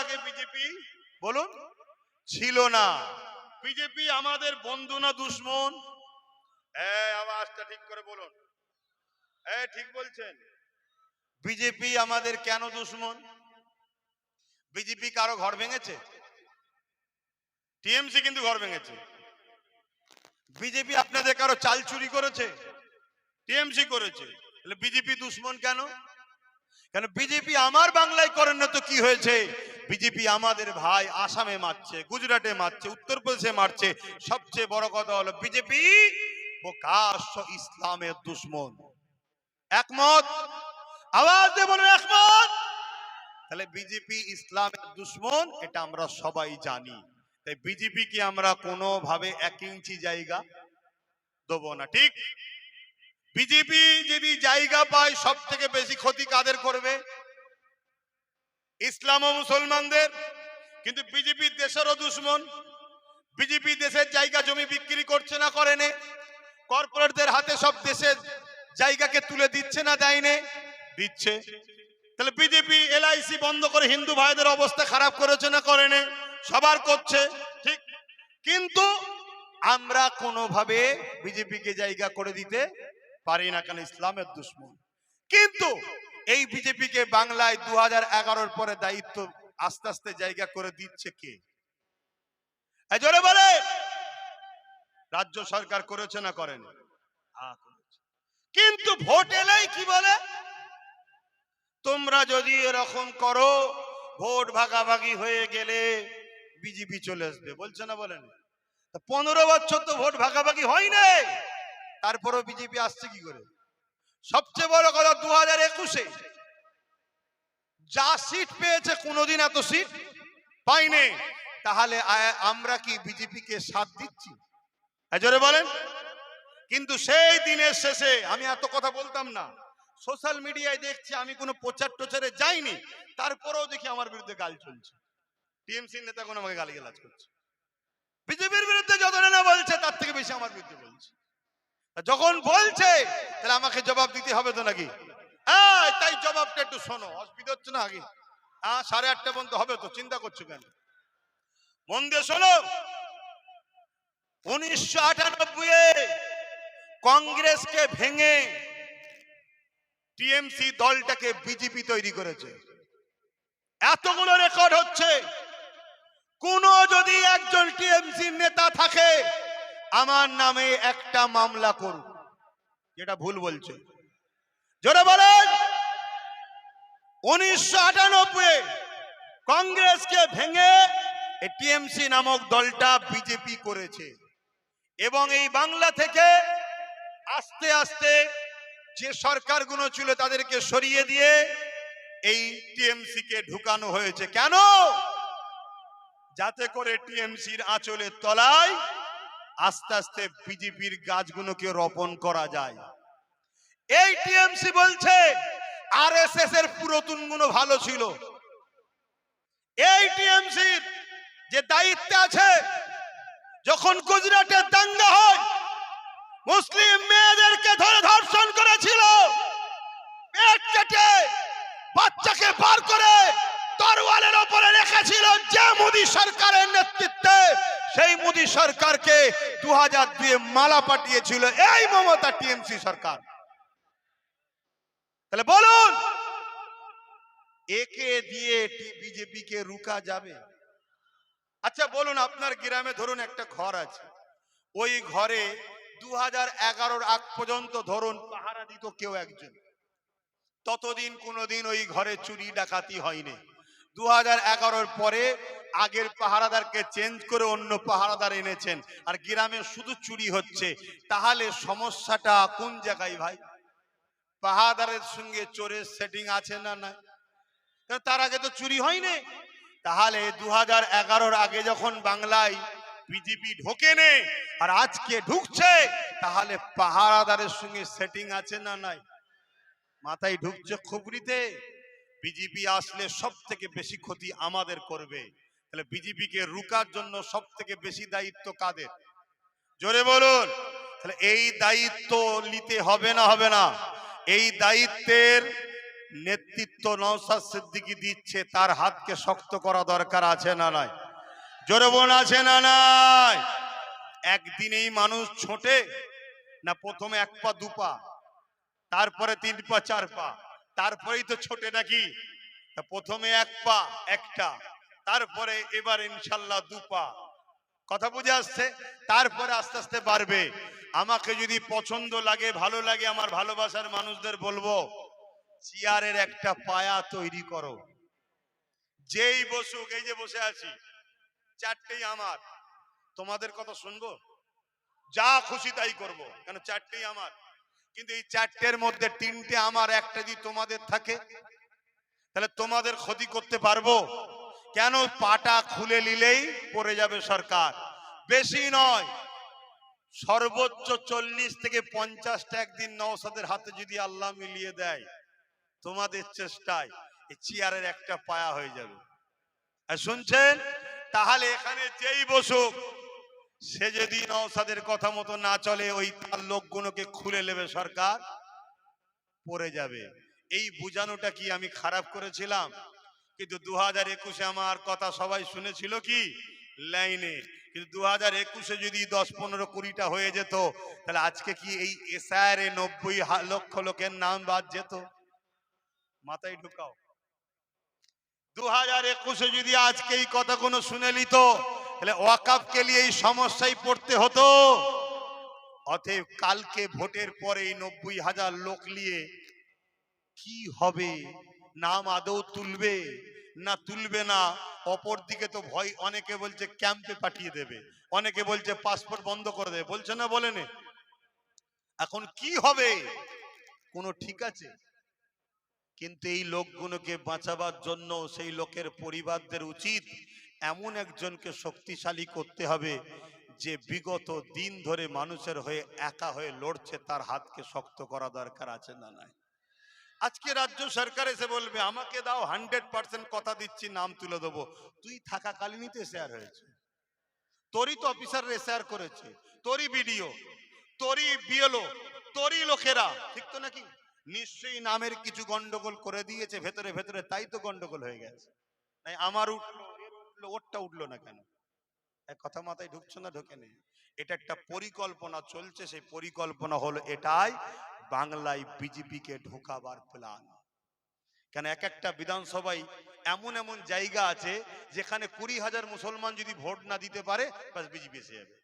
আগে বিজেপি বলুন ছিল না। বিজেপি আমাদের বন্ধু না দুশ্মন? আওয়াজটা ঠিক করে বলুন। ঠিক বলছেন? বিজেপি আমাদের কেন দুশ্মন? বিজেপি কারো ঘর ভেঙেছে? টিএমসি কিন্তু ঘর ভেঙেছে। বিজেপি আপনাদের কারো চাল চুরি করেছে? টিএমসি করেছে। তাহলে বিজেপি দুশ্মন কেন? কেন বিজেপি আমার বাংলায় করেন না তো কি হয়েছে? বিজেপি আমাদের ভাই আসামে মারছে, গুজরাটে মারছে, উত্তরপ্রদেশে মারছে। সবচেয়ে বড় কথা হলো বিজেপি প্রকাশ্য ইসলামের দুশ্মন। একমত? আওয়াজ দিয়ে বলুন একমত। তাহলে বিজেপি ইসলামের দুশ্মন, এটা আমরা সবাই জানি। তাই বিজেপিকে আমরা কোনোভাবে 1 ইঞ্চি জায়গা দেবো না, ঠিক? বিজেপি যদি জায়গা পায় সব থেকে বেশি ক্ষতি কাদের করবে? ইসলাম ও মুসলমানদের। কিন্তু বিজেপি দেশেরও দুশ্মন। বিজেপি দেশের জায়গা জমি বিক্রি করছে না করেনি? কর্পোরেটদের হাতে সব দেশের জায়গাকে তুলে দিচ্ছে না দেয়নি? দিচ্ছে। তাহলে বিজেপি এলআইসি বন্ধ করে হিন্দু ভাইদের অবস্থা খারাপ করেছে না করেনি? সবার করছে, ঠিক? কিন্তু আমরা কোনোভাবে বিজেপিকে জায়গা করে দিতে পারি না, কেন ইসলামের দুশ্মন। কিন্তু এই বিজেপিকে বাংলায় 2011-র পরে দায়িত্ব আস্তে আস্তে জায়গা করে দিচ্ছে কে? জোরে বলে। রাজ্য সরকার করেছে না করেনি? কিন্তু ভোট এলেই কি বলে? তোমরা যদি এরকম করো, ভোট ভাগাভাগি হয়ে গেলে বিজেপি চলে আসবে। বলছে না বলেন? 15 বছর তো ভোট ভাগাভাগি হয় নাই, তারপরও বিজেপি আসছে কি করে? সবচেয়ে বড় কথা 2021-এ যা সিট পেয়েছে কোনোদিন এত সিট পাইনি। তাহলে আমরা কি বিজেপিকে সাথ দিচ্ছি? জোরে বলেন। কিন্তু সেই দিনের শেষে আমি এত কথা বলতাম না, সোশ্যাল মিডিয়ায় দেখছি, আমি কোনো প্রচার টোচারে যাইনি, তারপরেও দেখি আমার বিরুদ্ধে গাল চলছে। টিএমসির নেতা কোন আমাকে গালিগালাজ করছে। বিজেপির বিরুদ্ধে যত না বলছে তার থেকে বেশি আমার বিরুদ্ধে বলছে। যখন বলছে তাহলে আমাকে জবাব দিতে হবে তো নাকি? তাই জবাবটা একটু শোনো। অসুবিধা হচ্ছে না? আগে 8:30 পর্যন্ত হবে তো, চিন্তা করছো কেন? মন দিয়ে শোনো। 1998-এ কংগ্রেসকে ভেঙে টিএমসি দলটাকে বিজেপি তৈরি করেছে। এতগুলো রেকর্ড হচ্ছে। কোন যদি একজন টিএমসি নেতা থাকে আমার নামে একটা মামলা করুন, যেটা ভুল বলছে। জোরে বলেন। 1998-এ কংগ্রেসকে ভেঙে টিএমসি নামক দলটা বিজেপি করেছে, এবং এই বাংলা থেকে আস্তে আস্তে যে সরকারগুলো ছিল তাদেরকে সরিয়ে দিয়ে এই টিএমসি কে ঢুকানো হয়েছে। কেন? যাতে করে টিএমসির আঁচলের তলায় আস্তে আস্তে বিজেপির গাছগুলোকে রোপণ করা যায়। এই টিএমসি বলছে আরএসএস এর পুরাতন গুলো ভালো ছিল। এই টিএমসির যে দায়িত্বে আছে, যখন গুজরাটের দাঙ্গা হয় মুসলিম মেয়েদেরকে ধরে ধর্ষণ করেছিল, পেট কেটে বাচ্চাকে বার করে তরোয়ালের উপরে রেখেছিল যে মোদী সরকারের নেতৃত্বে, সেই মোদী সরকারকে 2002-এ মালা পাঠিয়েছিল এই মমতা টিএমসি সরকার। তাহলে বলুন, একে দিয়ে বিজেপি কে রুকা যাবে? আচ্ছা বলুন, আপনার গ্রামে ধরুন একটা ঘর আছে, ওই ঘরে 2011-র আগ পর্যন্ত ধরুন পাহারা দিত কেউ একজন, ততদিন কোনোদিন ওই ঘরে চুরি ডাকাতি হয়নি। 2011-র পরে আগের পাহারাদারকে চেঞ্জ করে অন্য পাহারাদার এনেছেন, আর গ্রামে শুধু চুরি হচ্ছে। তাহলে সমস্যাটা কোন জায়গায় ভাই? পাহারাদারের সঙ্গে চোরের সেটিং আছে না নাই? তার আগে তো চুরি হয়নি। তাহলে 2011-র আগে যখন বাংলায় বিজেপি ঢোকেনি আর আজকে ঢুকছে, তাহলে পাহারাদারের সঙ্গে সেটিং আছে না নাই? মাথায় ঢুকছে খুবরিতে? বিজেপি আসলে সব থেকে বেশি ক্ষতি আমাদের করবে। তাহলে বিজেপিকে রুকার জন্য সব থেকে বেশি দায়িত্ব কাদের? জোরে বলুন। তাহলে এই দায়িত্ব নিতে হবে না? হবে না? এই দায়িত্বের নেতৃত্ব নওশাদ সিদ্দিকী দিচ্ছে, তার হাতকে শক্ত করা দরকার আছে না নাই? জোরে বোন আছে না নাই? একদিনেই মানুষ ছোটে না? প্রথমে এক পা দু পা, তারপরে তিন পা চার পা, তারপরেই তো ছোটে নাকি? তা প্রথমে এক পা একটা, তারপরে এবার ইনশাল্লাহ দু পা। কথা বুঝে আসছে? তারপরে আস্তে আস্তে বাড়বে। আমাকে যদি পছন্দ লাগে, ভালো লাগে, আমার ভালোবাসার মানুষদের বলবো, চেয়ারের একটা পায়া তৈরি করো। যেই বসুক, এই যে বসে আছি, চারটেই আমার। তোমাদের কথা শুনবো? যা খুশি তাই করব, কেন চারটেই আমার। কিন্তু এই চারটের মধ্যে তিনটে আমার, একটা যদি তোমাদের থাকে, তাহলে তোমাদের ক্ষতি করতে পারবো? কেন? পাটা খুলে নিলেই পড়ে যাবে সরকার। বেশি নয়, সর্বোচ্চ 40 থেকে 50টা একদিন নওশাদের হাতে যদি আল্লাহ মিলিয়ে দেয়, তোমাদের চেষ্টায় এই চেয়ারের একটা পায়া হয়ে যাবে। আর শুনছেন? তাহলে এখানে যেই বসুক, সে যদি নওশাদের কথা মতো না চলে, ওই তার লোকগুলোকে খুলে নেবে সরকার, পড়ে যাবে। এই বুঝানোটা কি আমি খারাপ করেছিলাম? কিন্তু 2021-এ আমার কথা সবাই শুনেছিল কি লাইনে। কিন্তু 2021-এ যদি 10-15-20টা হয়ে যেত, তাহলে আজকে কি এই এসআইআর 90 লক্ষ লোকের নাম বাদ যেত? মাথায় ঢুকাও। 2021-এ যদি আজকে এই কথাগুলো শুনে নিত, তাহলে ওয়াকাফকে নিয়ে এই সমস্যায় পড়তে হতো। অতএব কালকে ভোটের পরে এই 90,000 লোক নিয়ে কি হবে? নাম আদৌ তুলবে না তুলবে না? অপর দিকে তো ভয়, অনেকে বলছে ক্যাম্পে পাঠিয়ে দেবে, অনেকে বলছে পাসপোর্ট বন্ধ করে দেবে, বলছে না বলেনি? এখন কি হবে কোনো ঠিক আছে? কিন্তু এই লোকগুলোকে বাঁচাবার জন্য সেই লোকের পরিবারদের উচিত এমন একজনকে শক্তিশালী করতে হবে, যে বিগত দিন ধরে মানুষের হয়ে একা হয়ে লড়ছে, তার হাতকে শক্ত করা দরকার আছে না নাই? আজকে রাজ্য সরকার এসে বলবে আমাকে দাও, 100% কথা দিচ্ছি নাম তুলে দেবো। তুই থাকাকালীনই তো শেয়ার হয়েছে, তোরই তো অফিসার শেয়ার করেছে, তোরই ভিডিও, তোরই বিএলও, তোরই লোকেরা, ঠিক তো নাকি? নিশ্চয়ই নামের কিছু গন্ডগোল করে দিয়েছে ভেতরে ভেতরে, তাই তো গন্ডগোল হয়ে গেছে। তাই আমার উঠলো, এর উঠলো, ওরটা উঠলো না কেন? এক কথা মাথায় ঢুকছো না? ঢোকে নেই। এটা একটা পরিকল্পনা চলছে। সেই পরিকল্পনা হলো এটাই, বাংলায় বিজেপিকে ঢোকাবার প্ল্যান। কেন এক একটা বিধানসভায় এমন এমন জায়গা আছে যেখানে 20,000 মুসলমান যদি ভোট না দিতে পারে, বাস বিজেপি এসে যাবে।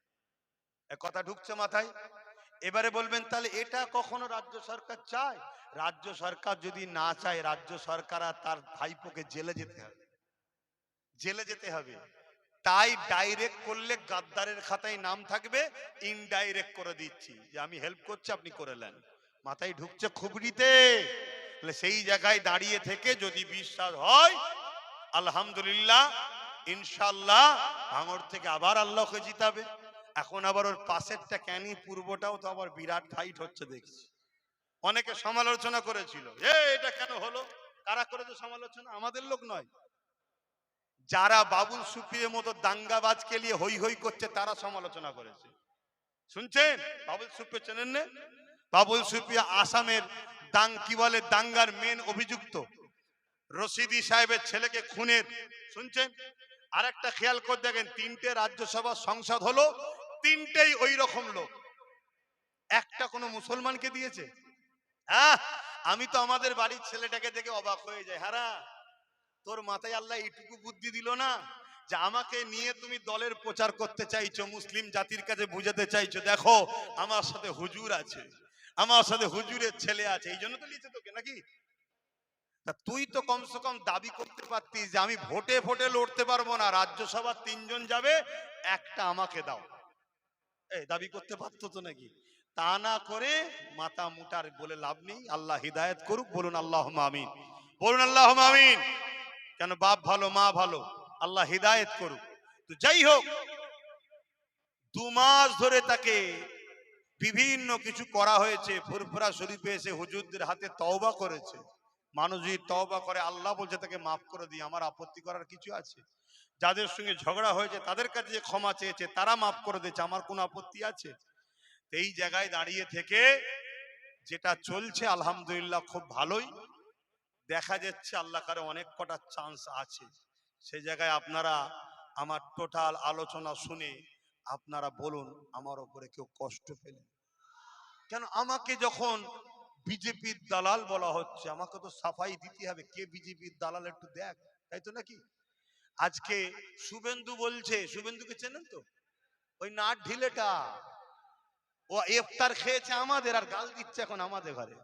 এক কথা ঢুকছে মাথায়? এবারে বলবেন তাহলে এটা কখনো রাজ্য সরকার চায়? রাজ্য সরকার যদি না চায়, রাজ্য সরকার আর তার ভাইপোকে জেলে যেতে হবে, জেলে যেতে হবে। তাই ডাইরেক্ট করলে গাদ্দারের খাতায় নাম থাকবে, ইনডাইরেক্ট করে দিচ্ছি যে আমি হেল্প করছি, আপনি করে নেন। মাথায় ঢুকছে খুবরিতে? সেই জায়গায় দাঁড়িয়ে থেকে যদি বিশ্বাস হয়, আলহামদুলিল্লাহ, ইনশাল্লাহ ভাঙড় থেকে আবার আল্লাহকে জিতাবে। এখন আবার ওর পাশেরটা ক্যানি পূর্বটাও তো আবার বিরাট ফাইট হচ্ছে দেখছি। অনেকে সমালোচনা করেছিল, এটা কেন হলো? কারা করেছে সমালোচনা? আমাদের লোক নয়, যারা বাবুল সুপ্রিয়ের মতো দাঙ্গাবাজকে নিয়ে হই হই করছে তারা সমালোচনা করেছে। শুনছেন? বাবুল সুপ্রিয় চেনেন না? বাবুল সুপ্রিয়া আসামের কি বলে দাঙ্গার মেন অভিযুক্ত, রশিদি সাহেবের ছেলেকে খুনের। শুনছেন? আরেকটা খেয়াল করে দেখেন, 3টে রাজ্যসভা সংসদ হলো, 3টেই ওই রকম লোক। একটা কোনো মুসলমানকে দিয়েছে? হ্যাঁ, আমি তো আমাদের বাড়ির ছেলেটাকে দেখে অবাক হয়ে যাই। হারা, তোর মাথায় আল্লাহ এইটুকু বুদ্ধি দিল না যে আমাকে নিয়ে তুমি দলের প্রচার করতে চাইছো, মুসলিম জাতির কাছে বুঝাতে চাইছো দেখো আমার সাথে হুজুর আছে, আমার সাথে হুজুরের ছেলে আছে, এই জন্য তো লিখছে তোকে নাকি? তা তুই তো কমসে কম দাবি করতে পারতিস যে আমি ভোটে ভোটে লড়তে পারবো না, রাজ্যসভা 3জন যাবে, একটা আমাকে দাও। এই দাবি করতে পারতো তো নাকি? তা না করে মাথা মুটার বলে লাভ নেই। আল্লাহ হিদায়াত করুক, বলুন আল্লাহুম্মা আমিন, বলুন আল্লাহুম্মা আমিন। কেন? বাপ ভালো, মা ভালো, আল্লাহ হিদায়াত করুক। তো যাই হোক, 2 মাস ধরে তাকে বিভিন্ন কিছু করা হয়েছে। ফুরফুরা শরীফে এসে হুজুরদের হাতে তওবা করেছে। মানুষ যদি তওবা করে, আল্লাহ বলছে তাকে মাফ করে দিই, আমার আপত্তি করার কিছু আছে? যাদের সঙ্গে ঝগড়া হয়েছে তাদের কাছে যে ক্ষমা চেয়েছে তারা মাফ করে দিয়েছে, আমার কোনো আপত্তি আছে? এই জায়গায় দাঁড়িয়ে থেকে যেটা চলছে আলহামদুলিল্লাহ খুব ভালোই। দেখা যাচ্ছে আল্লাহ কারে অনেক কটা চান্স আছে, সেই জায়গায় আপনারা আমার টোটাল আলোচনা শুনে আপনারা বলুন আমার উপরে কেউ কষ্ট পেলেন কেন? আমাকে যখন বিজেপির দালাল বলা হচ্ছে, আমাকে তো সাফাই দিতে হবে কে বিজেপির দালাল, একটু দেখ, তাই তো নাকি? আজকে শুভেন্দু বলছে, শুভেন্দুকে চেনেন তো, ওই নাট ঢিলেটা, ও ইফতার খেয়েছে আমাদের আর গাল দিচ্ছে এখন আমাদের ঘরে।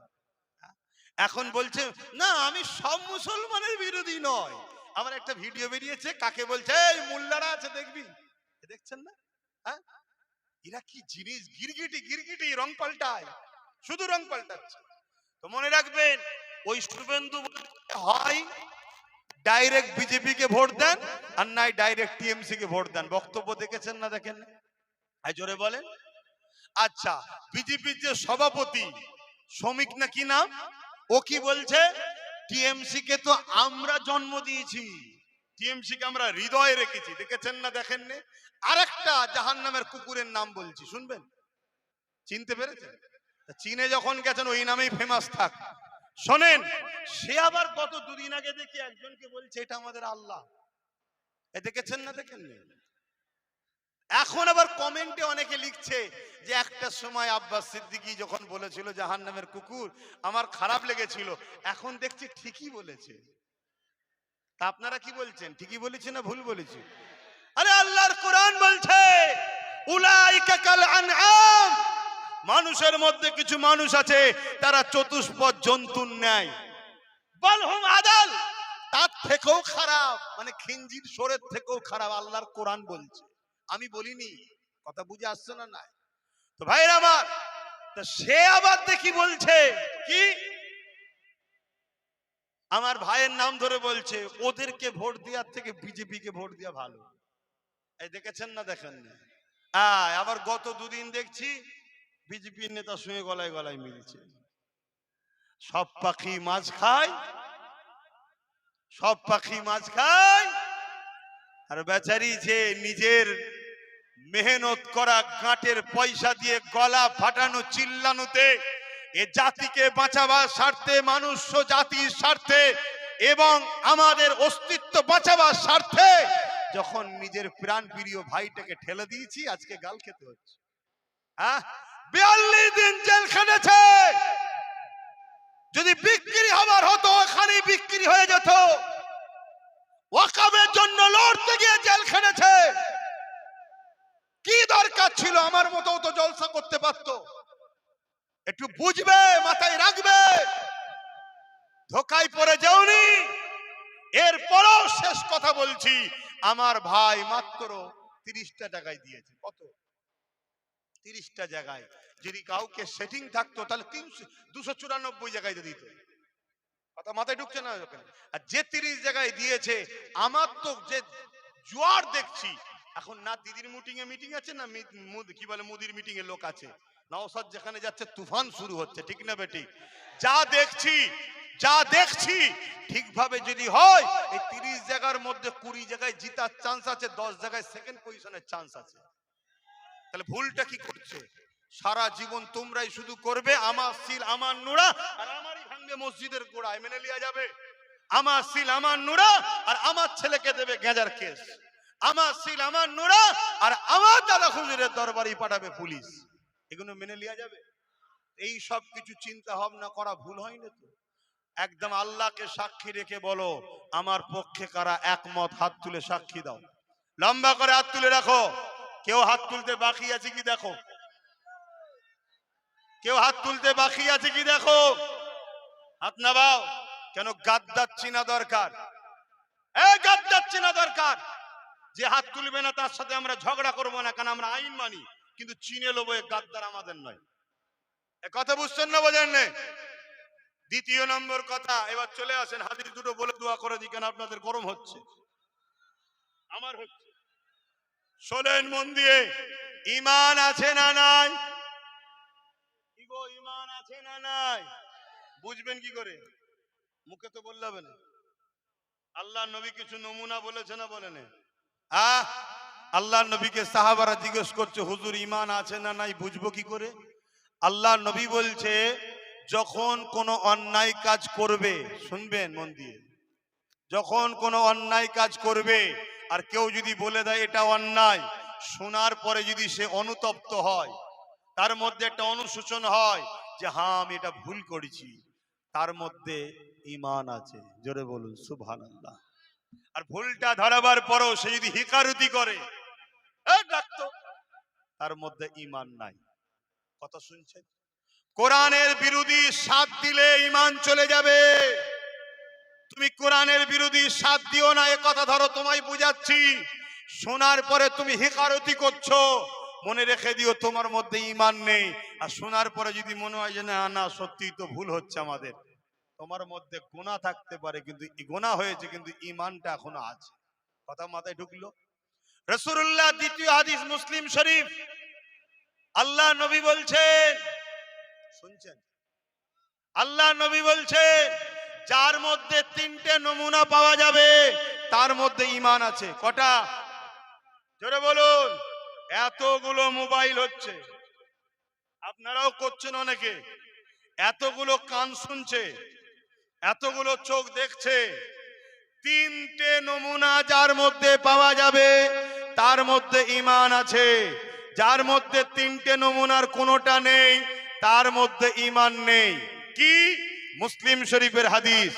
এখন বলছে না আমি সব মুসলমানের বিরোধী নয়। আমার একটা ভিডিও বেরিয়েছে, কাকে বলছে এই মোল্লারা আছে দেখবি, দেখছেন না? হ্যাঁ, এরা কি জিনিস, গিরগিটি গিরগিটি রং পাল্টায়, শুধু রং পাল্টাচ্ছে। তো মনে রাখবেন, ওই শুভেন্দু হয় ডাইরেক্ট বিজেপি কে ভোট দেন আর নাই ডাইরেক্ট টিএমসি কে ভোট দেন। বক্তব্য দেখেছেন না দেখেন? এই জোরে বলেন। আচ্ছা, বিজেপির যে সভাপতি শ্রমিক না কি নাম, ও কি বলছে, টিএমসি কে তো আমরা জন্ম দিয়েছি, টিএমসি কে আমরা হৃদয়ে রেখেছি, দেখেছেন না দেখেন? আরেকটা জাহান্নামের কুকুরের নাম বলছি, শুনবেন? চিনতে পেরেছেন? চীনে যখন গেছেন ওই নামেই ফেমাস থাক। শোনেন, সে আবার গত দুদিন আগে দেখি একজনকে বলছে এটা আমাদের আল্লাহ, দেখেছেন না দেখেন? এখন আবার কমেন্টে অনেকে লিখছে যে একটা সময় আব্বাস সিদ্দিকী যখন বলেছিল জাহান্নামের কুকুর আমার খারাপ লেগেছিল, এখন দেখছি ঠিকই বলেছে। তা আপনারা কি বলছেন, ঠিকই বলেছে না ভুল বলেছে? আরে আল্লাহর কোরআন বলছে উলাইকা কাল আনআম, মানুষের মধ্যে কিছু মানুষ আছে তারা চতুষ্পদ জন্তুর ন্যায়, বালহুম আদাল, তার থেকেও খারাপ, মানে খিঞ্জির সোরের থেকেও খারাপ, আল্লাহর কোরআন বলছে, আমি বলিনি। কথা বুঝে আসছে না? নাই তো ভাইরা আমার, তা সে আবার দেখি বলছে কি, আমার ভাইয়ের নাম ধরে বলছে ওদেরকে ভোট দেওয়ার থেকে বিজেপি কে ভোট দেওয়া ভালো। এই দেখেছেন না দেখেন? আবার গত দুদিন দেখছি বিজেপির নেতার সঙ্গে গলায় গলায় মিলছে। সব পাখি মাছ খায়, সব পাখি মাছ খায়, আর বেচারি যে নিজের মেহনত করা গাঁটের পয়সা দিয়ে গলা ফাটানো চিল্লানোতে এ জাতিকে বাঁচাবার স্বার্থে, মানুষ জাতির স্বার্থে এবং আমাদের অস্তিত্ব বাঁচাবার স্বার্থে যখন নিজের প্রাণ প্রিয় ভাইটাকে ঠেলে দিয়েছি, আজকে গাল খেতে হচ্ছে। 42 দিন জেল খেটেছে, যদি বিক্রি হবার হতো ওখানেই বিক্রি হয়ে যেত। ওয়াকাবের জন্য লড়তে গিয়ে জেল খেটেছে, কি দরকার ছিল? আমার মতো তো জলসা করতে পারতো। একটু বুঝবে, মাথায় রাখবে, ধোকায় পড়ে যাওনি। এরপরও শেষ কথা বলছি, আমার ভাই মাত্র 30টা জায়গায় দিয়েছে। কত? 30টা জায়গায়। যদি কাউকে সেটিং থাকতো তাহলে 294 জায়গায় দিত। কথা মাথায় ঢুকছে না? আর যে 30 জায়গায় দিয়েছে, আমার তো যে জোয়ার দেখছি এখন, না দিদির মিটিং আছে, না কি বলে মুদির মিটিং এ লোক আছে, নওশাদ যেখানে যাচ্ছে তুফান শুরু হচ্ছে, ঠিক না বেটি? যা দেখছি ঠিকভাবে যদি হয়, এই 30 জায়গার মধ্যে 20 জায়গায় জিতার চান্স আছে, 10 জায়গায় সেকেন্ড পজিশনের চান্স আছে। তাহলে ভুলটা কি করছে? সারা জীবন তোমরাই শুধু করবে আমার সিল আমার নুরা, আর আমারই ভাঙবে মসজিদের গোড়ায়, মেনে লিয়া যাবে? আমার সিল আমার নুরা আর আমার ছেলেকে দেবে গেঁজার কেস, আমার সিল আমার নুরা আর আমার দাদা হুজুরের দরবারই পাঠাবে পুলিশ, এগুলো মেনে লিয়া যাবে? এই সব কিছু চিন্তা ভাবনা করা ভুল হয়নি তো? একদম আল্লাহকে সাক্ষী রেখে বলো আমার পক্ষে কারা একমত, হাত তুলে সাক্ষী দাও, লম্বা করে হাত তুলে রাখো। কেউ হাত তুলতে বাকি আছে কি দেখো, কেউ হাত তুলতে বাকি আছে কি দেখো, হাত নামাও। কেন? গাদ্দার চিনা দরকার, গাদ্দার চিনা দরকার। যে হাত তুলবে না তার সাথে আমরা ঝগড়া করবো না, কারণ আমরা আইন মানি, কিন্তু চিনে লোবো এ গাদ্দার আমাদের নয়। কথা বুঝছেন না বোঝেন না? দ্বিতীয় নম্বর কথা, এবার চলে আসেন হাদিস দুটো বলে দোয়া করে দিই, কেন আপনাদের গরম হচ্ছে, আমার হচ্ছে। শোনেন মন দিয়ে, ঈমান আছে না নাই? কি গো, ঈমান আছে না নাই? বুঝবেন কি করে? মুখে তো বললে হবে না। আল্লাহ নবী কিছু নমুনা বলেছে না বলেন? আল্লাহ নবীকে সাহাবারা জিজ্ঞেস করছে হুজুর ঈমান আছে না নাই, বুঝবো কি করে? আল্লাহ নবী বলছে যখন কোনো অন্যায় কাজ করবে, শুনবেন মন দিয়ে, যখন কোনো অন্যায় কাজ করবে আর কেউ যদি বলে দেয় এটা অন্যায়, শোনার পরে যদি সে অনুতপ্ত হয়, তার মধ্যে একটা অনুশোচন হয় যে হ্যাঁ আমি এটা ভুল করেছি, তার মধ্যে ঈমান আছে। জোরে বলুন সুবহানাল্লাহ। আর ভুলটা ধরাবার পরও সে যদি হিকারুতি করে, ডাকতো, তার মধ্যে ঈমান নাই। কথা শুনছেন? কোরআনের বিরোধী সাথ দিলে ঈমান চলে যাবে। তুমি কোরআনের বিরোধী সাথ দিও না, এ কথা ধরো, তোমায় বুঝাচ্ছি। শোনার পরে তুমি হিকারতি করছো, মনে রেখে দিও তোমার মধ্যে ঈমান নেই। আর শোনার পরে যদি মনে হয় যে না না সত্যি তো ভুল হচ্ছে আমাদের, তোমার মধ্যে গুনাহ থাকতে পারে কিন্তু গুনাহ হয়েছে কিন্তু ঈমানটা এখনো আছে। কথা মাথায় ঢুকলো? রাসূলুল্লাহ দ্বিতীয় হাদিস মুসলিম শরীফ, আল্লাহ নবী বলছেন, শুনছেন? আল্লাহ নবী বলছেন যার মধ্যে তিনটে নমুনা পাওয়া যাবে তার মধ্যে ঈমান আছে। কটা? জোরে বলুন। এতগুলো মোবাইল হচ্ছে, আপনারাও করছেন অনেকে, এতগুলো কান শুনছে, এতগুলো চোখ দেখছে, তিনটে নমুনা যার মধ্যে পাওয়া যাবে তার মধ্যে ঈমান আছে। যার মধ্যে তিনটে নমুনার কোনোটা নেই তার মধ্যে ঈমান নেই। কি? মুসলিম শরীফের হাদিস,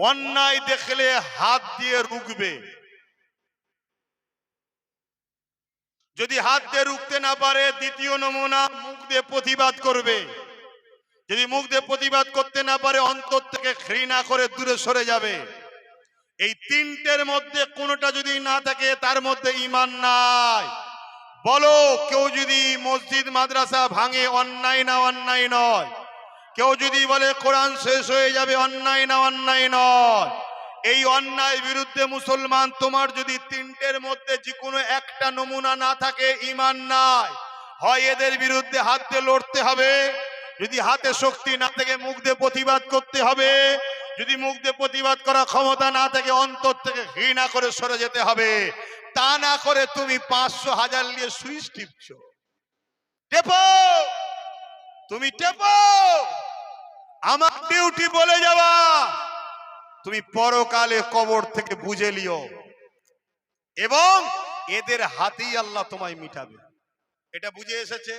অন্যায় দেখলে হাত দিয়ে রুখবে, যদি হাত দিয়ে রুখতে না পারে দ্বিতীয় নমুনা মুখ দিয়ে প্রতিবাদ করবে, যদি মুখ দিয়ে প্রতিবাদ করতে না পারে অন্তর থেকে ঘৃণা করে দূরে সরে যাবে। এই তিনটের মধ্যে কোনোটা যদি না থাকে তার মধ্যে ঈমান নাই। বলো, কেউ যদি মসজিদ মাদ্রাসা ভাঙে অন্যায় না অন্যায় নয়? কেউ যদি বলে কোরআন শেষ হয়ে যাবে অন্যায় না অন্যায় নয়? এই অন্যায় বিরুদ্ধে মুসলমান তোমার যদি তিনটের মধ্যে যে কোনো একটা নমুনা না থাকে ঈমান নাই। হয় এদের বিরুদ্ধে হাত দিয়ে লড়তে হবে, যদি হাতে শক্তি না থাকে মুখ দিয়ে প্রতিবাদ করতে হবে, যদি মুখ দিয়ে প্রতিবাদ করার ক্ষমতা না থাকে অন্তর থেকে ঘৃণা করে সরে যেতে হবে। তা না করে তুমি 500 1000 নিয়ে সুইচ টিপছো, টেপো, তুমি টেপো, আমার ডিউটি বলে যাওয়া, তুমি পরকালে কবর থেকে বুঝে লিও এবং এদের হাতেই আল্লাহ তোমায় মিটাবে। এটা বুঝে এসেছে?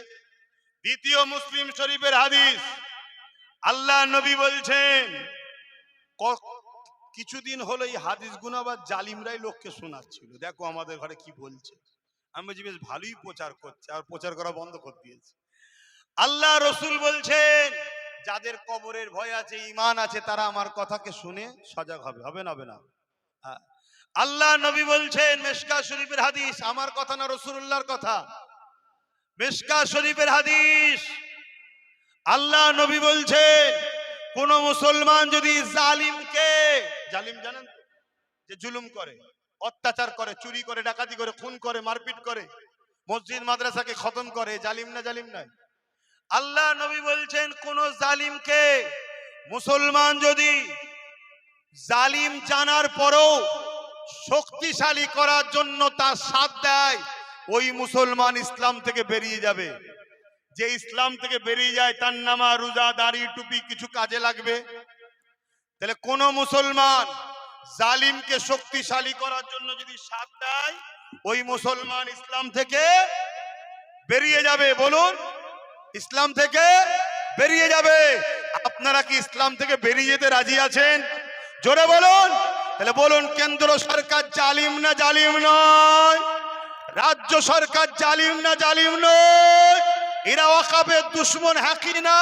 দ্বিতীয় মুসলিম শরীফের হাদিস, আল্লাহ নবী বলছেন, কিছুদিন হলো এই হাদিস গুলো আবার জালিমরাই লোককে শোনাচ্ছিল, দেখো আমাদের ঘরে কি বলছে। আমি বলছি বেশ ভালোই প্রচার করছে, আর প্রচার করা বন্ধ করে দিয়েছে। আল্লাহ রসুল বলছেন যাদের কবরের ভয় আছে ঈমান আছে তারা আমার কথাকে শুনে সজাগ হবে, হবে না? হবে না? আল্লাহ নবী বলছেন, মিশকাত শরীফের হাদিস, আমার কথা না রাসূলুল্লাহর কথা, মিশকাত শরীফের হাদিস, আল্লাহ নবী বলছেন কোন মুসলমান যদি জালিমকে, জালিম জানেন যে জুলুম করে, অত্যাচার করে, চুরি করে, ডাকাতি করে, খুন করে, মারপিট করে, মসজিদ মাদ্রাসাকে খতম করে, জালিম না? জালিম নয়? আল্লাহ নবী বলছেন কোন জালিমকে মুসলমান যদি জালিম জানার পরও শক্তিশালী করার জন্য তার সাথ দেয়, ওই মুসলমান ইসলাম থেকে বেরিয়ে যাবে। যে ইসলাম থেকে বেরিয়ে যায় তার নামাজ রোজা দাড়ি টুপি কিছু কাজে লাগবে? তাহলে কোন মুসলমান জালিমকে শক্তিশালী করার জন্য যদি সাথ দেয়, ওই মুসলমান ইসলাম থেকে বেরিয়ে যাবে। বলুন, ইসলাম থেকে বেরিয়ে যাবে। আপনারা কি ইসলাম থেকে বেরিয়ে যেতে রাজি আছেন? জোরে বলুন। তাহলে বলুন, কেন্দ্র সরকার জালিম না জালিম নয়? রাজ্য সরকার জালিম না জালিম নয়? এরা ওয়াকাবের দুশমন হাকি না?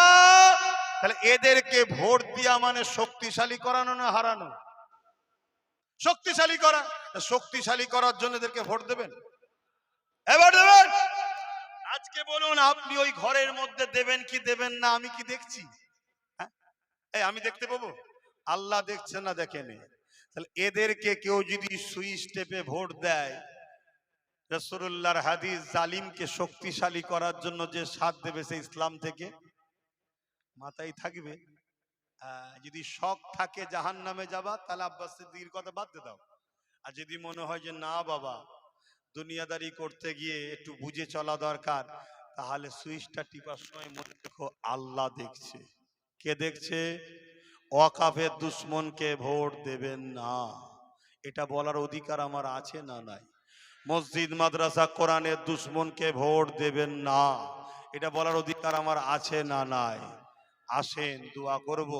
তাহলে এদেরকে ভোট দেওয়া মানে শক্তিশালী করানো না হারানো? শক্তিশালী করা। শক্তিশালী করার জন্য এদেরকে ভোট দেবেন? এবার দেবেন? আজকে বলুন, আপনি ওই ঘরের মধ্যে দেবেন কি দেবেন না? আমি কি দেখছি? এই আমি দেখতে পাবো? আল্লাহ দেখছে না দেখেনি? তাহলে এদেরকে কেউ যদি সুইচ টেপে ভোট দেয়, রাসূলুল্লাহর হাদিস, জালিমকে শক্তিশালী করার জন্য যে সাথ দেবে সে ইসলাম থেকে মাথায় থাকবে। যদি শখ থাকে জাহান্নামে যাবা, তাহলে আব্বাস সিদ্দিকীর কথা বাদ দিয়ে দাও। আর যদি মনে হয় যে না বাবা দুনিয়াদারি করতে গিয়ে একটু বুঝে চলা দরকার, তাহলে সুইচটা টিপার সময় মনে রেখো আল্লাহ দেখছে। কে দেখছে? ওয়াকাফের দুশ্মনকে ভোট দেবেন না, এটা বলার অধিকার আমার আছে না নাই? মসজিদ মাদ্রাসা কোরআনের দুশ্মনকে ভোট দেবেন না, এটা বলার অধিকার আমার আছে না নাই? আসেন দোয়া করব,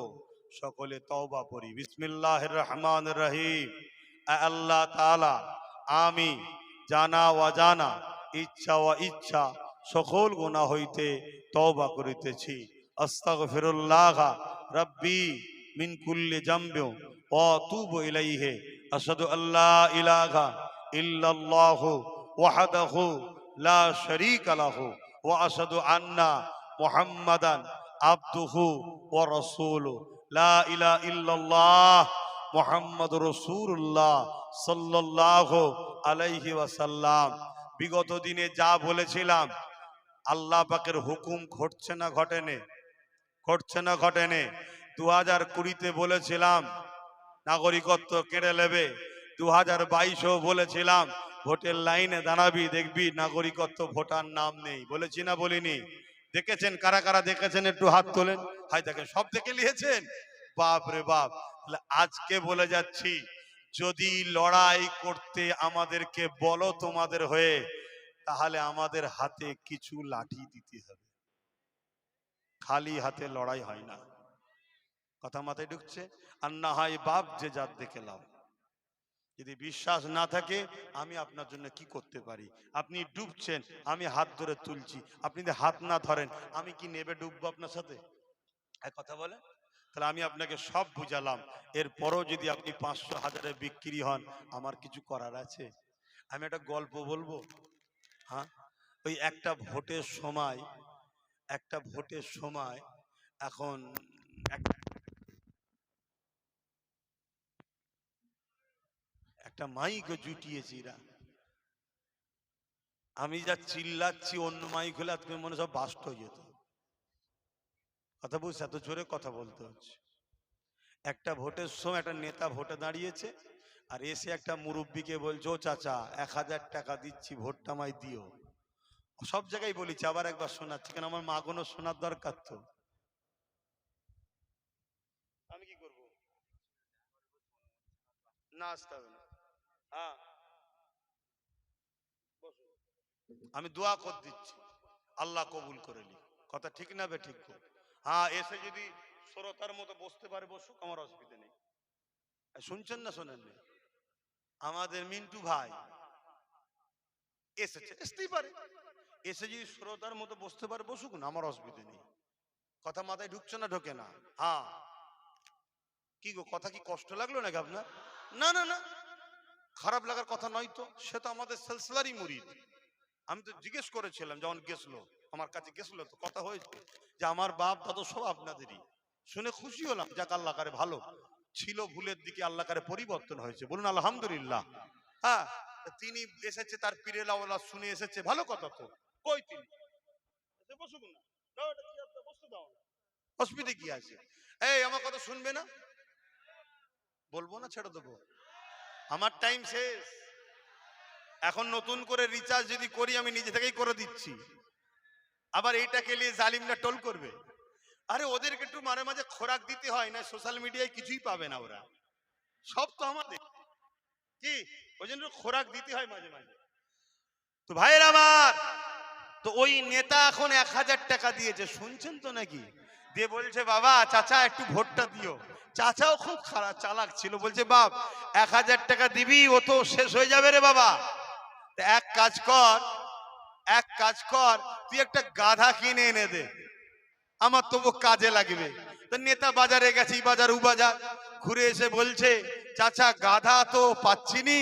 সকলে তওবা পড়ি। বিসমিল্লাহির রহমানির রহিম। আল্লাহ তাআলা, আমি জানা অজানা, ইচ্ছা ও ইচ্ছা সকল গুনাহ হইতে তওবা করিতেছি। আস্তাগফিরুল্লাহ রাব্বি মিন কুল্লি জামবি ওয়া আতুবু ইলাইহি। আশহাদু আল্লা ইলাহা ইল্লাল্লাহু ওয়াহদাহু লা শারীকা লাহু ওয়া আশহাদু আন্না মুহাম্মাদান আবদুহু ওয়া রাসূলুহু। লা ইলাহা ইল্লাল্লাহ মুহাম্মাদুর রাসূলুল্লাহ সাল্লাল্লাহু আলাইহি ওয়াসাল্লাম। বিগত দিনে যা বলেছিলাম, আল্লাহ পাকের হুকুম ঘটছে না ঘটেনে? ঘটছে না ঘটেনে? 2020-তে বলেছিলাম নাগরিকত্ব কেড়ে নেবে, 2022-ও বলেছিলাম ভোটের লাইনে দাঁড়াবি দেখবি নাগরিকত্ব ভোটার নাম নেই। বলেছি না বলিনি? দেখেছেন? কারা কারা দেখেছেন একটু হাত তোলেন। হাই দেখেন, সব দেখে নিয়েছেন। বাপ রে বাপ। আজকে বলে যাচ্ছি, যদি লড়াই করতে আমাদেরকে বলো তোমাদের হয়ে, তাহলে আমাদের হাতে কিছু লাঠি দিতে হবে, খালি হাতে লড়াই হয় না। কথা মাথায় ঢুকছে? আর না হয় বাপ যে জাত দেখে লাভ। যদি বিশ্বাস না থাকে, আমি আপনার জন্য কি করতে পারি? আপনি ডুবছেন, আমি হাত ধরে তুলছি, আপনি যদি হাত না ধরেন, আমি কি নেবে ডুববো আপনার সাথে? এক কথা বলে, তাহলে আমি আপনাকে সব বুঝালাম, এরপরও যদি আপনি 500-1000-এ বিক্রি হন, আমার কিছু করার আছে? আমি একটা গল্প বলবো। হ্যাঁ, ওই একটা ভোটের সময়, একটা ভোটের সময় এখন একটা মাইক জুটিয়েছি এরা। আমি যা চিল্লাচ্ছি, অন্য মাইক হলে তুমি মনে সব বাস্ট হয়ে যেত। কথা বুঝছে? এত জোরে কথা বলতে হচ্ছে। একটা ভোটের সময় একটা নেতা ভোটে দাঁড়িয়েছে, আর এসে একটা মুরব্বীকে বলছে, ও চাচা 1000 টাকা দিচ্ছি, ভোটটা আমায় দিও। সব জায়গায় বলেছি, আবার একবার শোনাচ্ছি, কেন আমার মা কোনো শোনার দরকার তো। আমি কি করব? না, আসতে হবে না। হ্যাঁ, আমি দোয়া করে দিচ্ছি, আল্লাহ কবুল করে নি। কথা ঠিক না বে ঠিক? হ্যাঁ, এসে যদি শ্রোতার মতো বসতে পারে বসুক, আমার অসুবিধা নেই। শুনছেন না শোনেন? আমাদের মিন্টু ভাই এসেছে, আসতেই পারে। এসে যদি শ্রোতার মতো বসতে পারে বসুক না, আমার অসুবিধা নেই। কথা মাথায় ঢুকছে না ঢোকে না? হ্যাঁ। কি গো, কথা কি কষ্ট লাগলো নাকি আপনার? না না না, খারাপ লাগার কথা নয় তো, সে তো আমাদের সিলসিলারই মুরিদ। আমি তো জিজ্ঞেস করেছিলাম যখন গেছিল, আমার কাছে গেছিল, তো কথা হয়েছে যে আমার বাপ দাদু সব আপনাদেরই। শুনে খুশি হলাম, যাক আল্লাহ কারে ভালো ছিল, ভুলের দিকে আল্লাহ কারে পরিবর্তন হয়েছে, বলুন আলহামদুলিল্লাহ। হ্যাঁ, তিনি এসেছে, তার পীরের আওলাদ শুনে এসেছে, ভালো কথা তো। কই তিনি বসুক না, দাও এটা কি আপনার, বসতে দাও না, অসুবিধা কি আছে? এই আমার কথা শুনবে না? বলবো না, ছেড়ে দেবো? আমার টাইম শেষ। এখন নতুন করে রিচার্জ যদি করি, আমি নিজে থেকেই করে দিচ্ছি। আবার এইটাকে নিয়ে জালিমরা টোল করবে। আরে ওদেরকে একটু মাঝে মাঝে খোরাক দিতে হয়, না সোশ্যাল মিডিয়ায় কিছুই পাবে না ওরা, সব তো আমাদের। কি ওই জন্য খোরাক দিতে হয় মাঝে মাঝে। তো ভাইয়ের আমার, তো ওই নেতা এখন 1000 টাকা দিয়েছে, শুনছেন তো নাকি? দিয়ে বলছে, বাবা চাচা একটু ভোটটা দিও। চাচাও খুব খারাপ চালাক ছিল, বলছে, বাপ 1000 টাকা দিবি, ও তো শেষ হয়ে যাবে রে বাবা। এক কাজ কর, এক কাজ কর, তুই একটা গাধা কিনে এনে দে, আমার তবু কাজে লাগবে। তো নেতা বাজারে গেছে, এই বাজার ও বাজার ঘুরে এসে বলছে, চাচা গাধা তো পাচ্ছিনি।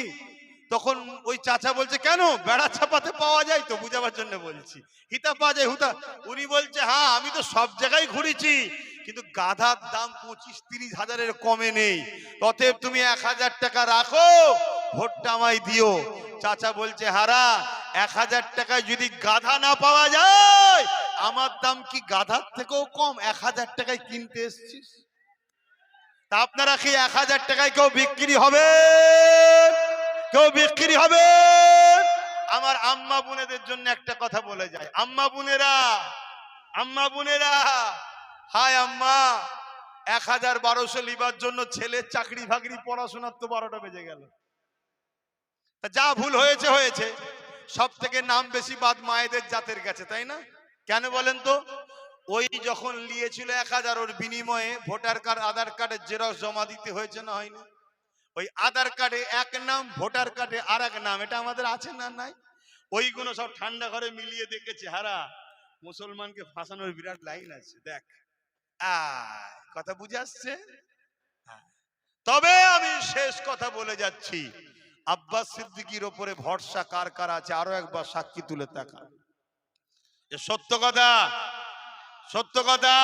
তখন ওই চাচা বলছে, কেন, বেড়া ছাপাতে পাওয়া যায় তো, বুঝাবার জন্য বলছি, হিতা পাওয়া যায় হুতা। উনি বলছে, হ্যাঁ আমি তো সব জায়গায় ঘুরেছি, কিন্তু গাধার দাম 25-30 হাজারের কমে নেই, অতএব তুমি 1000 টাকা রাখো, ভোটটা আমায় দিও। চাচা বলছে, হারা 1000 টাকায় যদি গাধা না পাওয়া যায়, আমার দাম কি গাধার থেকেও কম? 1000 টাকায় কিনতে এসছিস, তা আপনারা কি 1000 টাকায় কেউ বিক্রি হবে? কেউ বিক্রি হবে? আমার আম্মা বোনেদের জন্য একটা কথা বলে যায়, আম্মা বোনেরা, আম্মা বোনেরা, হায় আম্মা, ১,১২০০ লিবার জন্য ছেলের চাকরি বাকরি পড়াশোনার তো ১২টা বেজে গেল। যা ভুল হয়েছে হয়েছে, সব থেকে নাম বেশি বাদ মায়েদের জাতের কাছে, তাই না? কেন বলেন তো? ওই যখন নিয়েছিল ১,০০০, ওর বিনিময়ে ভোটার কার্ড আধার কার্ডের জেরক্স জমা দিতে হয়েছে না হয়নি? ওই আধার কার্ডে এক নাম, ভোটার কার্ডে আর এক নাম, এটা আমাদের আছে না নাই? ওইগুলো সব ঠান্ডা ঘরে মিলিয়ে দেখেছে। হারা মুসলমানকে ফাঁসানোর বিরাট লাইন আছে, দেখ। কথা বুঝে আসছে? তবে আমি শেষ কথা বলে যাচ্ছি, আব্বাস সিদ্দিকীর ওপরে ভরসা কার কার আছে আরো একবার সাক্ষী তুলে তাকান। সত্য কথা, সত্য কথা,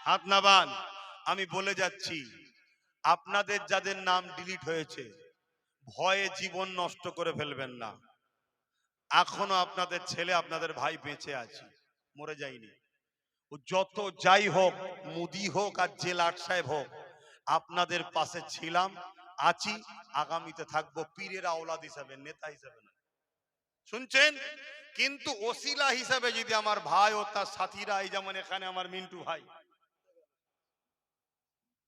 হাত নামান। আমি বলে যাচ্ছি, আপনাদের যাদের নাম ডিলিট হয়েছে, ভয়ে জীবন নষ্ট করে ফেলবেন না। এখনো আপনাদের ছেলে, আপনাদের ভাই বেঁচে আছে, মরে যায়নি। যত যাই হোক, মুদি হোক আর জেলার সাহেব হোক, আপনাদের পাশে ছিলাম, আছি, আগামীতে থাকবো, পীরের আওলাদ হিসাবে, নেতা হিসাবে না। শুনছেন? কিন্তু ওসিলা হিসাবে যদি আমার ভাই ও তার সাথীরা, এই যেমন এখানে আমার মিন্টু ভাই,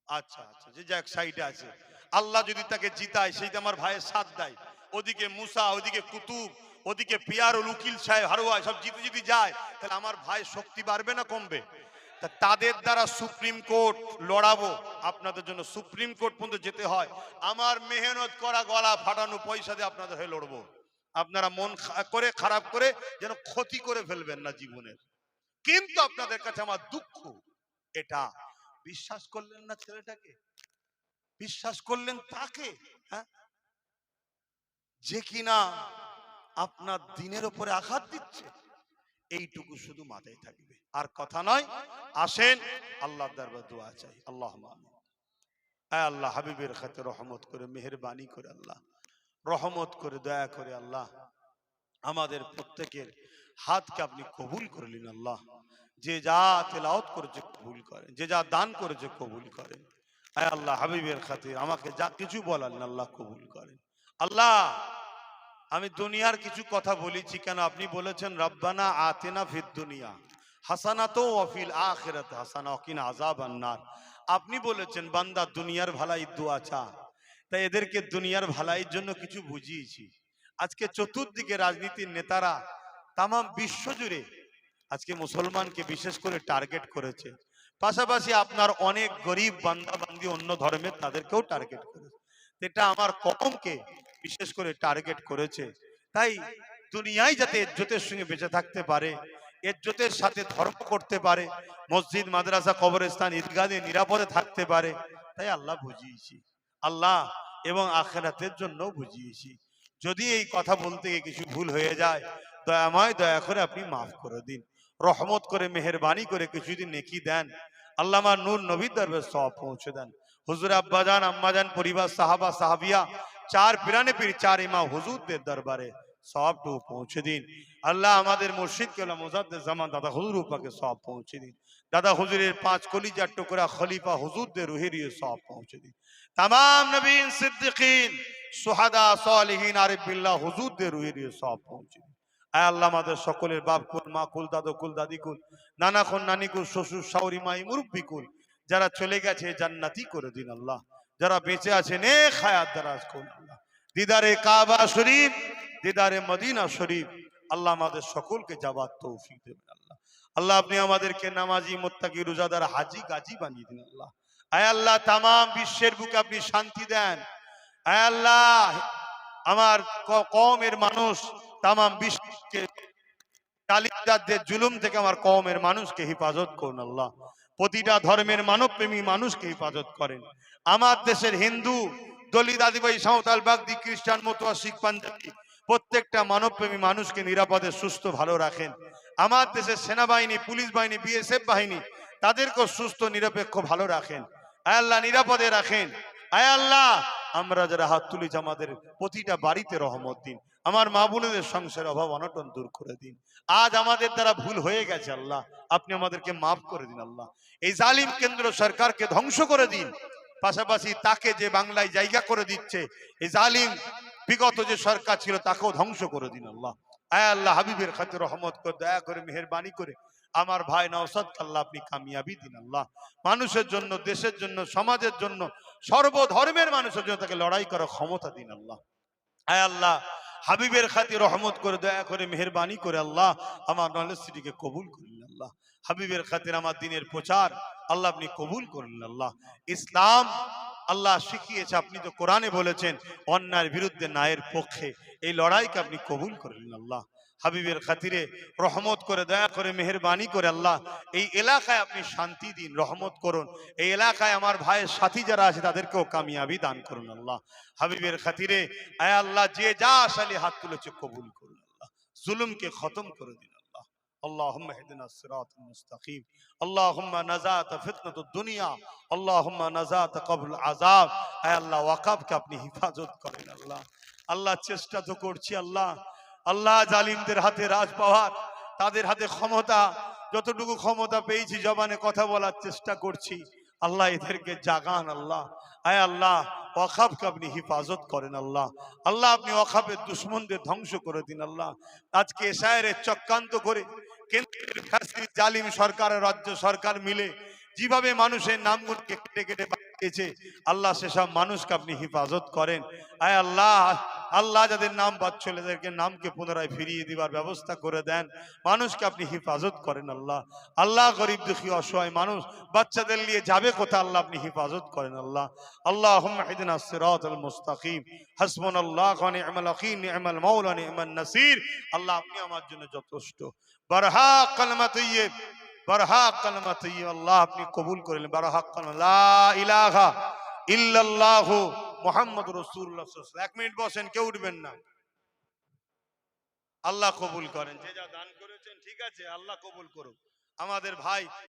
আচ্ছা আচ্ছা, যে যাক সাইডে আছে, আল্লাহ যদি তাকে জিতায়, সেইটা আমার ভাইয়ের সাথ দেয়, ওদিকে মুসা, ওদিকে কুতুব, ওদিকে পিয়ারুল উকিল সাহেব হারুয়া, সব জিতে যদি যায়, তাহলে আমার ভাই শক্তি বাড়বে না কমবে? তাদের দ্বারা সুপ্রিম কোর্ট লড়াবো, আপনাদের জন্য সুপ্রিম কোর্ট পর্যন্ত যেতে হয়, আমার মেহনত করা গলা ফাটানো পয়সা দিয়ে আপনাদের হয়ে লড়বো। আপনারা মন করে খারাপ করে যেন ক্ষতি করে ফেলবেন না জীবনের। কিন্তু আপনাদের কাছে আমার দুঃখ, এটা বিশ্বাস করলেন না ছেলেটাকে, বিশ্বাস করলেন তাকে, হ্যাঁ, যে কিনা আপনার দিনের উপরে আঘাত দিচ্ছে। এইটুকু শুধু মাথায় থাকবে, আর কথা নয়। আসেন আল্লাহর দরবারে দোয়া চাই। আল্লাহুম্মা আমিন। আল্লাহ হাবিবের খাতে রহমত করে, মেহেরবানি করে, আল্লাহ রহমত করে, দয়া করে আল্লাহ আমাদের প্রত্যেকের হাতকে আপনি কবুল করলেন। আল্লাহ যে যা তেলাওয়াত করেছে কবুল করেন, যে যা দান করেছে কবুল করেন। আয় আল্লাহ হাবিবের খাতির আমাকে যা কিছু বলালেন আল্লাহ কবুল করেন। আল্লাহ আমি দুনিয়ার কিছু কথা বলেছি কেন? আপনি বলেছেন রব্বানা আতিনা ফিদ দুনিয়া হাসানাতো ওয়া ফিল আখিরাতি হাসানা ওয়া কিনা আযাবান নার। আপনি বলেছেন বান্দা দুনিয়ার ভালাই দোয়া চা, তাই এদেরকে দুনিয়ার ভালাইয়ের জন্য কিছু বুঝিয়েছি। আজকে চতুর্দিকে রাজনীতির নেতারা তাম বিশ্ব জুড়ে আজকে মুসলমানকে বিশেষ করে টার্গেট করেছে, পাশাপাশি আপনার অনেক গরিব বান্দা বান্দি অন্য ধর্মের তাদেরকেও টার্গেট করেছে। এটা আমার কওমকে বিশেষ করে টার্গেট করেছে। তাই দুনিয়ায় যাতে ইজ্জতের সঙ্গে বেঁচে থাকতে পারে, ইজ্জতের সাথে ধর্ম করতে পারে, মসজিদ মাদ্রাসা কবরস্থান ঈদগাহে নিরাপদে থাকতে পারে, তাই আল্লাহ বুঝিয়েছি আল্লাহ, এবং আখিরাতের জন্য বুঝিয়েছি। যদি এই কথা বলতে গিয়ে কিছু ভুল হয়ে যায়, দয়াময় দয়া করে আপনি মাফ করে দিন, রহমত করে মেহেরবানি করে কিছুদিন নেকি দেন। আল্লামা নূর নবীর দরবারে সওয়াব পৌঁছে দেন। হুজুর আব্বাজান আম্মাজান পরিবার সাহাবা সাহাবিয়া, চার পিরানে পীর, চার ইমাম হুজুরদের দরবারে সওয়াবটুকু পৌঁছে দিন। আল্লাহ আমাদের মুর্শিদ কেবলা মুজাদ্দিদ জামান দাদা হুজুর পাকে সওয়াব পৌঁছে দিন। দাদা হুজুরের 5 কলিজার টুকরা খলিফা হুজুরদের রুহের সওয়াব পৌঁছে দিন। तमाम নবীন সিদ্দিকিন সুহাদা সালিহিন আরিফ বিল্লাহ হুজুরদের রুহের সওয়াব পৌঁছে দিন। আয় আল্লাহ আমাদের সকলের বাপ কুল, মা কুল, দাদু কুল, দাদি কুল, নানা কুল, নানি কুল, শ্বশুর শাওরি মাই মুরব্বি কুল, যারা চলে গেছে জান্নাতি করে দিন আল্লাহ, যারা বেঁচে আছে নেক হায়াত দারাজ করুন আল্লাহ। দিদারে কাবা শরীফ, দিদারে মদিনা শরীফ আল্লাহ আমাদের সকলকে যাবার তৌফিক দেবেন আল্লাহ। আল্লাহ আপনি আমাদেরকে নামাজি, মুত্তাকি, রোজাদার, হাজি, গাজী বানিয়ে দিন আল্লাহ। আয় আল্লাহ তামাম বিশ্বের বুকে আপনি শান্তি দেন। আয় আল্লাহ আমার কওমের মানুষ, তামাম বিশ্বকে তালিমদারদের জুলুম থেকে আমার কওমের মানুষকে হেফাজত করুন আল্লাহ। প্রতিটা ধর্মের মানবপ্রেমী মানুষকে হেফাজত করেন। আমার দেশের হিন্দু, দলিত, আদিবাসী, সাঁওতাল, বাগদি, খ্রিস্টান, মতুয়া, শিখ, পাঞ্জাবি প্রত্যেকটা মানবপ্রেমী মানুষকে নিরাপদে সুস্থ ভালো রাখেন। আমার দেশের সেনাবাহিনী, পুলিশ বাহিনী, বিএসএফ বাহিনী তাদেরকেও সুস্থ নিরপেক্ষ ভালো রাখেন। আয় আল্লাহ নিরাপদে রাখেন। আয় আল্লাহ আমরা যারা হাত তুলেছি আমাদের প্রতিটা বাড়িতে রহমত দিন। আমার মা বোনেদের সংসারের অভাব অনটন দূর করে দিন। আজ আমাদের দ্বারা ভুল হয়ে গেছে আল্লাহ, আপনি আমাদেরকে মাফ করে দিন আল্লাহ। এই জালিম কেন্দ্র সরকারকে ধ্বংস করে দিন, পাশাপাশি তাকে যে বাংলায় জায়গা করে দিচ্ছে, এই জালিম বিগত যে সরকার ছিল তাকেও ধ্বংস করে দিন আল্লাহ। আয় আল্লাহ হাবিবের খাতিরে রহমত করে, দয়া করে, মেহেরবানি করে আমার ভাই নওশাদকে আল্লাহ আপনি কামিয়াবি দিন আল্লাহ। মানুষের জন্য, দেশের জন্য, সমাজের জন্য, সর্বধর্মের মানুষের জন্য তাকে লড়াই করার ক্ষমতা দিন আল্লাহ। আয় আল্লাহ, হাবিবের খাতির রহমত করে, দয়া করে, মেহেরবানি করে আল্লাহ আমার নলেজ সিটিকে কবুল করলেন আল্লাহ। হাবিবের খাতির আমার দিনের প্রচার আল্লাহ আপনি কবুল করলেন আল্লাহ। ইসলাম আল্লাহ শিখিয়েছে, আপনি তো কোরআনে বলেছেন অন্যায়ের বিরুদ্ধে ন্যায়ের পক্ষে, এই লড়াইকে আপনি কবুল করলেন আল্লাহ। হাবিবের খাতিরে রহমত করে, দয়া করে, মেহেরবানি করে আল্লাহ এই এলাকায় আপনি শান্তি দিন, রহমত করুন। এই এলাকায় আমার ভাইয়ের সাথী যারা আছে তাদেরকেও কামিয়াবি দান করুন আল্লাহ। হাবিবের খাতিরে আয় আল্লাহ যে যা আসালি হাত তুলেছে কবুল করুন আল্লাহ। জুলুমকে খতম করে দিন আল্লাহ। আল্লাহুম্মা ইহদিনা সিরাতাল মুস্তাকিম, আল্লাহুম্মা নাজাত ফিতনাতুদ দুনিয়া, আল্লাহুম্মা নাজাত কবুল আযাব। আয় আল্লাহ ওয়াকফকে আপনি হিফাজত করেন আল্লাহ। আল্লাহ চেষ্টা তো করছি আল্লাহ, আল্লাহ জালিমদের হাতে রাজ পাওয়ার, তাদের হাতে ক্ষমতা, যতটুকু ক্ষমতা পেয়েছি জবানে কথা বলার চেষ্টা করছি আল্লাহ, এদেরকে জাগান আল্লাহ। আয় আল্লাহ ওয়াকফকে আপনি হিফাজত করেন আল্লাহ। আল্লাহ আপনি ওয়াকফের দুশমনদের ধ্বংস করে দিন আল্লাহ। আজকে এশায়ের চক্রান্ত করে কেন্দ্রের ফ্যাসিস্ট জালিম সরকার, রাজ্য সরকার মিলে যেভাবে মানুষের নামগুলোকে কেটে কেটে বানিয়েছে আল্লাহ, সেসব মানুষকে আপনি হিফাজত করেন। আয় আল্লাহ, আল্লাহ যাদের নাম পাচ্ছ এদেরকে নামকে পুনরায় ফিরিয়ে দিবার ব্যবস্থা করে দেন। মানুষকে আপনি হিফাজত করেন আল্লাহ। আল্লাহ গরিব দুঃখী অসহায় মানুষ বাচ্চাদের নিয়ে যাবে কোথায় আল্লাহ আপনি হিফাজত করেন আল্লাহ। আল্লাহুম্মা ইহদিনাস সিরাতাল মুস্তাকিম, হাসবুনাল্লাহু ওয়া নি'মাল ওয়াকিল, নি'মাল মাওলা নি'মান নাসির। আল্লাহ আপনি আমার জন্য যথেষ্ট। বারহাক কালমা তাইয়্যিব, বারহাক কালমা তাইয়্যিব আল্লাহ আপনি কবুল করলেন। বারহাক কালমা লা ইলাহা ইল্লাল্লাহু মুহাম্মাদুর রাসূলুল্লাহ সাল্লাল্লাহু আলাইহি ওয়াসাল্লাম। 1 মিনিট বসেন, কেউ উঠবেন না। আল্লাহ কবুল করেন, যে যা দান করেছেন ঠিক আছে, আল্লাহ কবুল করুন। আমাদের ভাই